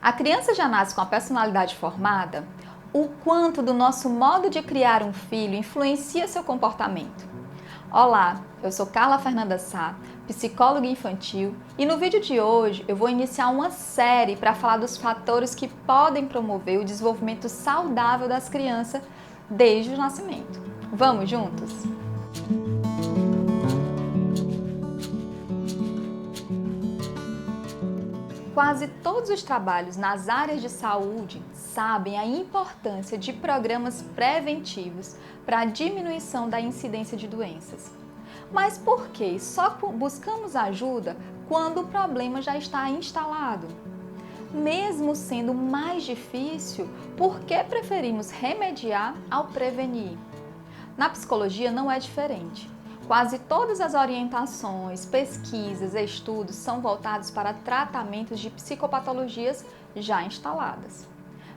A criança já nasce com a personalidade formada? O quanto do nosso modo de criar um filho influencia seu comportamento? Olá, eu sou Carla Fernanda Sá, psicóloga infantil, e no vídeo de hoje eu vou iniciar uma série para falar dos fatores que podem promover o desenvolvimento saudável das crianças desde o nascimento. Vamos juntos? Quase todos os trabalhos nas áreas de saúde sabem a importância de programas preventivos para a diminuição da incidência de doenças. Mas por que só buscamos ajuda quando o problema já está instalado? Mesmo sendo mais difícil, por que preferimos remediar ao prevenir? Na psicologia não é diferente. Quase todas as orientações, pesquisas e estudos são voltados para tratamentos de psicopatologias já instaladas.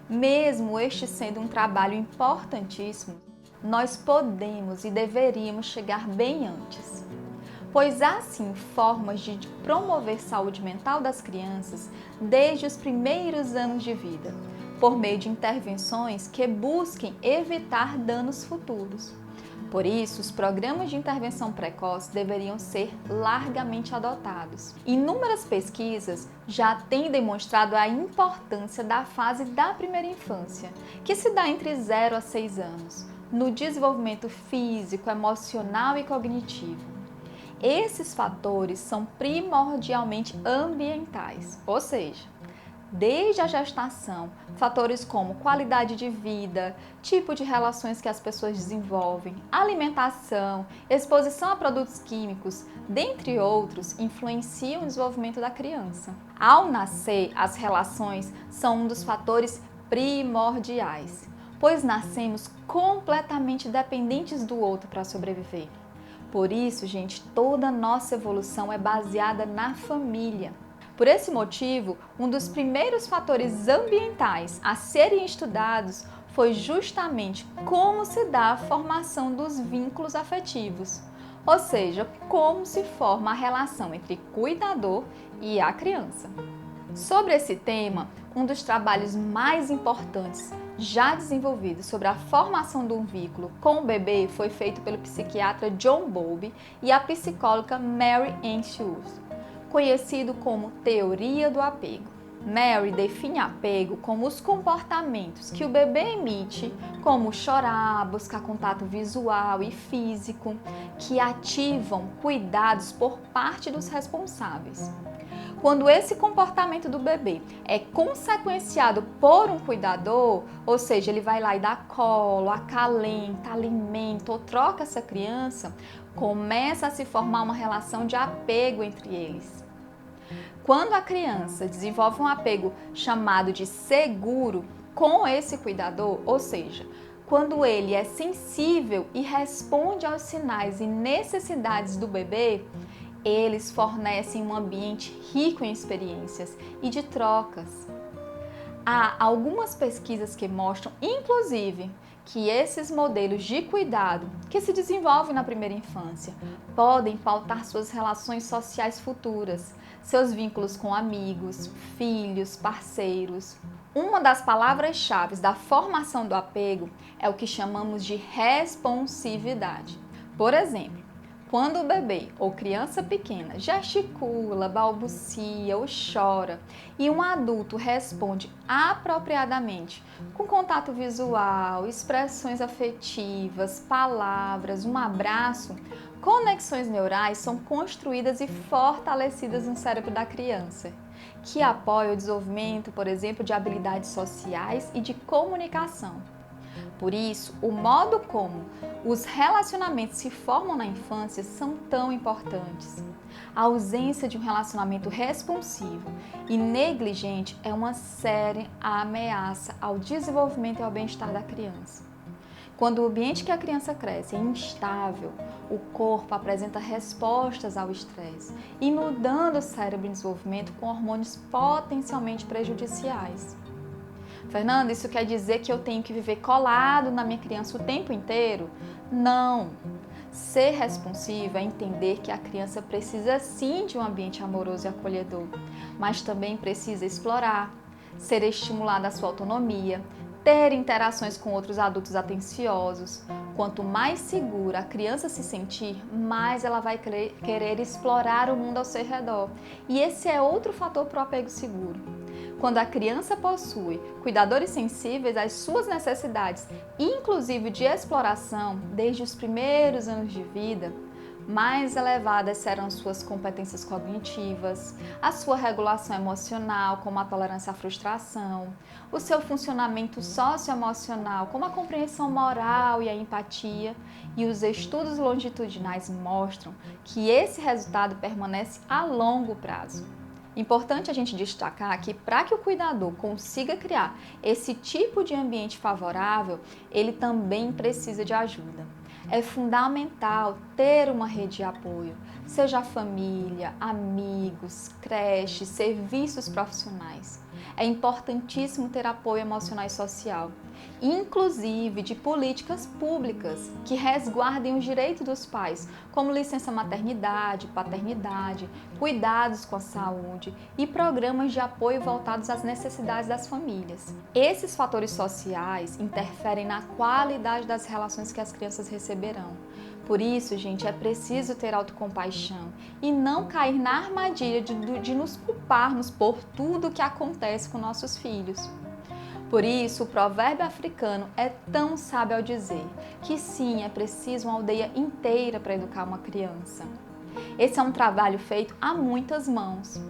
Mesmo este sendo um trabalho importantíssimo, nós podemos e deveríamos chegar bem antes. Pois há sim formas de promover saúde mental das crianças desde os primeiros anos de vida, por meio de intervenções que busquem evitar danos futuros. Por isso, os programas de intervenção precoce deveriam ser largamente adotados. Inúmeras pesquisas já têm demonstrado a importância da fase da primeira infância, que se dá entre 0 a 6 anos, no desenvolvimento físico, emocional e cognitivo. Esses fatores são primordialmente ambientais, ou seja, desde a gestação, fatores como qualidade de vida, tipo de relações que as pessoas desenvolvem, alimentação, exposição a produtos químicos, dentre outros, influenciam o desenvolvimento da criança. Ao nascer, as relações são um dos fatores primordiais, pois nascemos completamente dependentes do outro para sobreviver. Por isso, gente, toda a nossa evolução é baseada na família. Por esse motivo, um dos primeiros fatores ambientais a serem estudados foi justamente como se dá a formação dos vínculos afetivos, ou seja, como se forma a relação entre cuidador e a criança. Sobre esse tema, um dos trabalhos mais importantes já desenvolvidos sobre a formação de um vínculo com o bebê foi feito pelo psiquiatra John Bowlby e a psicóloga Mary Ann Schultz, conhecido como teoria do apego. Mary define apego como os comportamentos que o bebê emite, como chorar, buscar contato visual e físico, que ativam cuidados por parte dos responsáveis. Quando esse comportamento do bebê é consequenciado por um cuidador, ou seja, ele vai lá e dá colo, acalenta, alimenta ou troca essa criança, começa a se formar uma relação de apego entre eles. Quando a criança desenvolve um apego chamado de seguro com esse cuidador, ou seja, quando ele é sensível e responde aos sinais e necessidades do bebê, eles fornecem um ambiente rico em experiências e de trocas. Há algumas pesquisas que mostram, inclusive, que esses modelos de cuidado que se desenvolvem na primeira infância podem pautar suas relações sociais futuras, seus vínculos com amigos, filhos, parceiros. Uma das palavras-chave da formação do apego é o que chamamos de responsividade. Por exemplo, quando o bebê ou criança pequena gesticula, balbucia ou chora e um adulto responde apropriadamente com contato visual, expressões afetivas, palavras, um abraço, conexões neurais são construídas e fortalecidas no cérebro da criança, que apoia o desenvolvimento, por exemplo, de habilidades sociais e de comunicação. Por isso, o modo como os relacionamentos se formam na infância são tão importantes. A ausência de um relacionamento responsivo e negligente é uma séria ameaça ao desenvolvimento e ao bem-estar da criança. Quando o ambiente que a criança cresce é instável, o corpo apresenta respostas ao estresse, inundando o cérebro em desenvolvimento com hormônios potencialmente prejudiciais. Fernanda, isso quer dizer que eu tenho que viver colado na minha criança o tempo inteiro? Não! Ser responsivo é entender que a criança precisa sim de um ambiente amoroso e acolhedor, mas também precisa explorar, ser estimulada a sua autonomia, ter interações com outros adultos atenciosos. Quanto mais segura a criança se sentir, mais ela vai querer explorar o mundo ao seu redor. E esse é outro fator para o apego seguro. Quando a criança possui cuidadores sensíveis às suas necessidades, inclusive de exploração, desde os primeiros anos de vida, mais elevadas serão suas competências cognitivas, a sua regulação emocional, como a tolerância à frustração, o seu funcionamento socioemocional, como a compreensão moral e a empatia, e os estudos longitudinais mostram que esse resultado permanece a longo prazo. Importante a gente destacar que para que o cuidador consiga criar esse tipo de ambiente favorável, ele também precisa de ajuda. É fundamental ter uma rede de apoio, seja a família, amigos, creches, serviços profissionais. É importantíssimo ter apoio emocional e social, inclusive de políticas públicas que resguardem os direitos dos pais, como licença maternidade, paternidade, cuidados com a saúde e programas de apoio voltados às necessidades das famílias. Esses fatores sociais interferem na qualidade das relações que as crianças receberão. Por isso, gente, é preciso ter autocompaixão e não cair na armadilha de nos culparmos por tudo que acontece com nossos filhos. Por isso, o provérbio africano é tão sábio ao dizer que sim, é preciso uma aldeia inteira para educar uma criança. Esse é um trabalho feito a muitas mãos.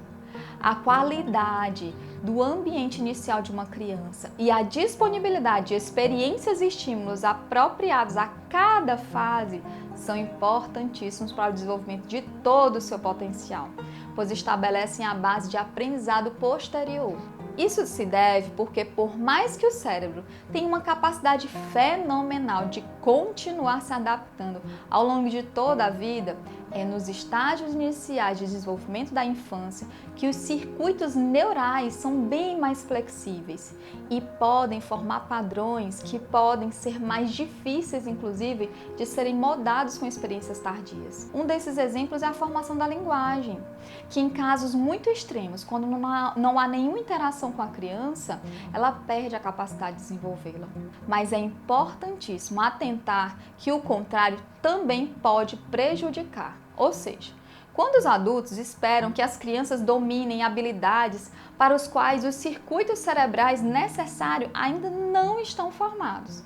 A qualidade do ambiente inicial de uma criança e a disponibilidade de experiências e estímulos apropriados a cada fase são importantíssimos para o desenvolvimento de todo o seu potencial, pois estabelecem a base de aprendizado posterior. Isso se deve porque, por mais que o cérebro tenha uma capacidade fenomenal de continuar se adaptando ao longo de toda a vida, é nos estágios iniciais de desenvolvimento da infância que os circuitos neurais são bem mais flexíveis e podem formar padrões que podem ser mais difíceis, inclusive, de serem moldados com experiências tardias. Um desses exemplos é a formação da linguagem, que em casos muito extremos, quando não há nenhuma interação com a criança, ela perde a capacidade de desenvolvê-la. Mas é importantíssimo atentar que o contrário também pode prejudicar. Ou seja, quando os adultos esperam que as crianças dominem habilidades para os quais os circuitos cerebrais necessários ainda não estão formados,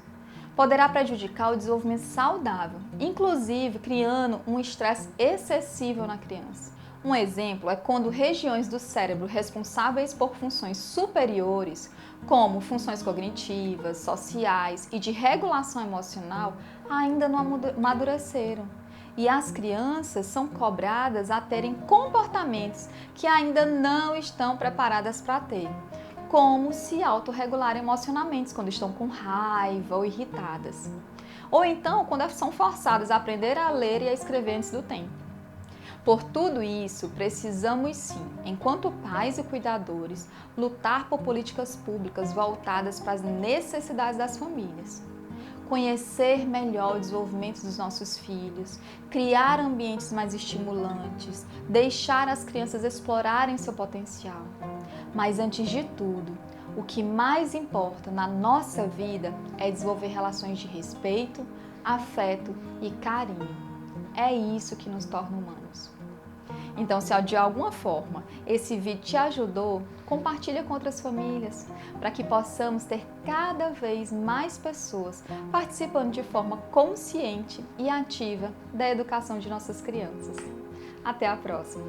poderá prejudicar o desenvolvimento saudável, inclusive criando um estresse excessivo na criança. Um exemplo é quando regiões do cérebro responsáveis por funções superiores, como funções cognitivas, sociais e de regulação emocional, ainda não amadureceram. E as crianças são cobradas a terem comportamentos que ainda não estão preparadas para ter, como se autorregularem emocionalmente quando estão com raiva ou irritadas. Ou então quando são forçadas a aprender a ler e a escrever antes do tempo. Por tudo isso, precisamos sim, enquanto pais e cuidadores, lutar por políticas públicas voltadas para as necessidades das famílias. Conhecer melhor o desenvolvimento dos nossos filhos, criar ambientes mais estimulantes, deixar as crianças explorarem seu potencial. Mas antes de tudo, o que mais importa na nossa vida é desenvolver relações de respeito, afeto e carinho. É isso que nos torna humanos. Então, se de alguma forma esse vídeo te ajudou, compartilha com outras famílias, para que possamos ter cada vez mais pessoas participando de forma consciente e ativa da educação de nossas crianças. Até a próxima!